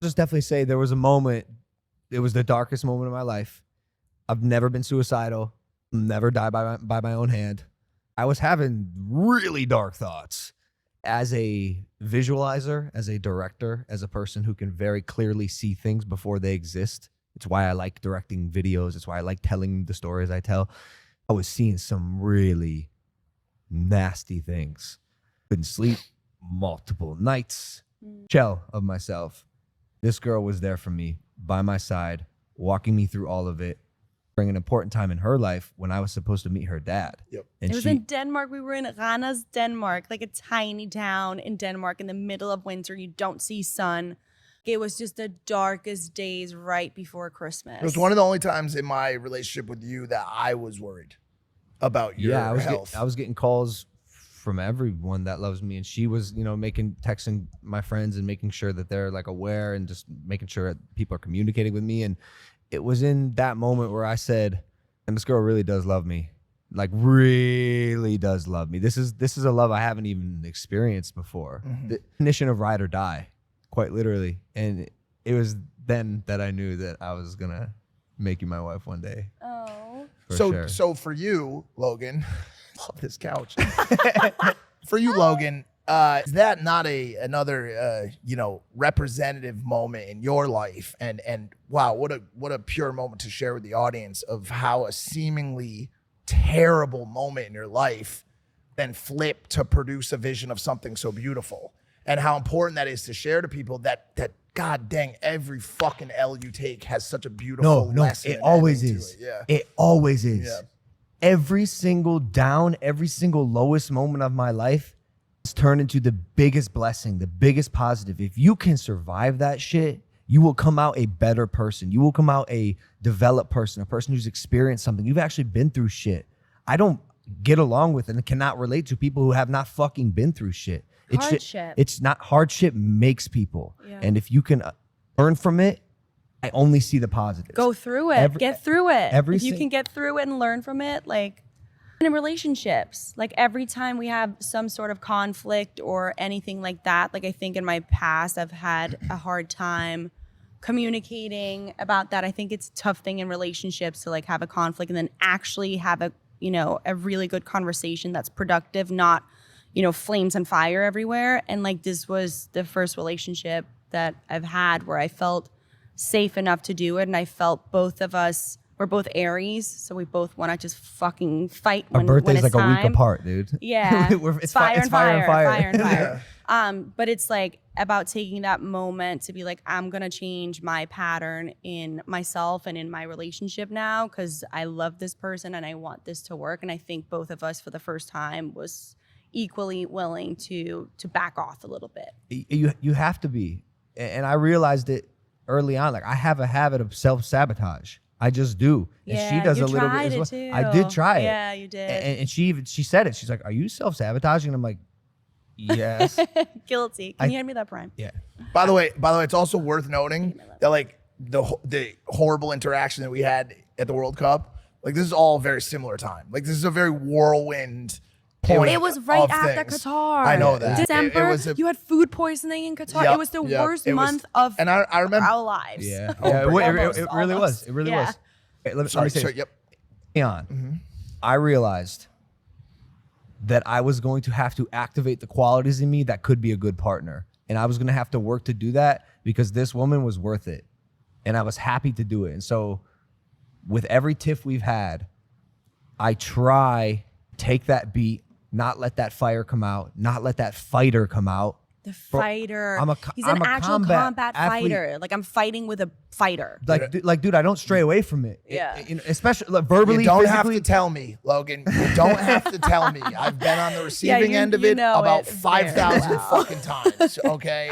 Just definitely say there was a moment, it was the darkest moment of my life. I've never been suicidal, never died by my own hand. I was having really dark thoughts. As a visualizer, as a director, as a person who can very clearly see things before they exist, it's why I like directing videos. It's why I like telling the stories I tell. I was seeing some really nasty things. Couldn't sleep multiple nights. Shell of myself. This girl was there for me, by my side, walking me through all of it, during an important time in her life when I was supposed to meet her dad. Yep. And it was in Denmark. We were in Randers, Denmark, like a tiny town in Denmark in the middle of winter. You don't see sun. It was just the darkest days right before Christmas. It was one of the only times in my relationship with you that I was worried about your health. I was getting calls from everyone that loves me, and she was, you know, texting my friends and making sure that they're like aware and just making sure that people are communicating with me. And it was in that moment where I said, and this girl really does love me, like really does love me. This is a love I haven't even experienced before. The definition of ride or die, quite literally. And it was then that I knew that I was gonna make you my wife one day. Oh. So for you, Logan, love this couch. For you, Logan, is that not another representative moment in your life? And wow, what a pure moment to share with the audience of how a seemingly terrible moment in your life then flipped to produce a vision of something so beautiful, and how important that is to share to people that God dang, every fucking L you take has such a beautiful lesson. It always is. Yeah. It always is. Yeah. Every single down, every single lowest moment of my life has turned into the biggest blessing, the biggest positive. If you can survive that shit, you will come out a better person. You will come out a developed person, a person who's experienced something. You've actually been through shit. I don't get along with and cannot relate to people who have not fucking been through shit. Hardship. It's not hardship makes people. Yeah. And if you can learn from it, I only see the positives. Go through it. Get through it. If you Every can get through it and learn from it, like in relationships, like every time we have some sort of conflict or anything like that, like I think in my past, I've had a hard time communicating about that. I think it's a tough thing in relationships to like have a conflict and then actually have a really good conversation that's productive, not, flames and fire everywhere. And like this was the first relationship that I've had where I felt safe enough to do it, and I felt both of us, we're both Aries, so we both want to just fucking fight when Our birthday's when it's like time. a week apart, dude. Yeah. It's fire and fire. But it's like about taking that moment to be like, I'm gonna change my pattern in myself and in my relationship now because I love this person and I want this to work. And I think both of us for the first time was equally willing to back off a little bit. You have to be. And I realized it early on. Like I have a habit of self-sabotage. I just do. And she does a little bit as well. Too. I did try it. Yeah, you did. And she said it. She's like, "Are you self-sabotaging?" And I'm like, yes. Guilty. Can you hand me that prime? Yeah. By the way, it's also worth noting that like the horrible interaction that we had at the World Cup, like this is all very similar time. Like this is a very whirlwind point. It was right of after things. Qatar. I know that. December, you had food poisoning in Qatar. Yep, It was the worst it was- month of and I remember our lives. Yeah. Oh, It really was. It really was. Okay, let me say. Yep. On. I realized that I was going to have to activate the qualities in me that could be a good partner. And I was going to have to work to do that because this woman was worth it. And I was happy to do it. And so with every tiff we've had, I try take that beat, not let that fire come out, not let that fighter come out. The fighter. He's I'm an a actual combat athlete. fighter. Like I'm fighting with a fighter. Like, dude, I don't stray away from it. Yeah. Especially like, verbally, You don't physically. have to tell me, Logan. You don't have to tell me. I've been on the receiving end of you it know about it very 5,000 well. fucking times. Okay.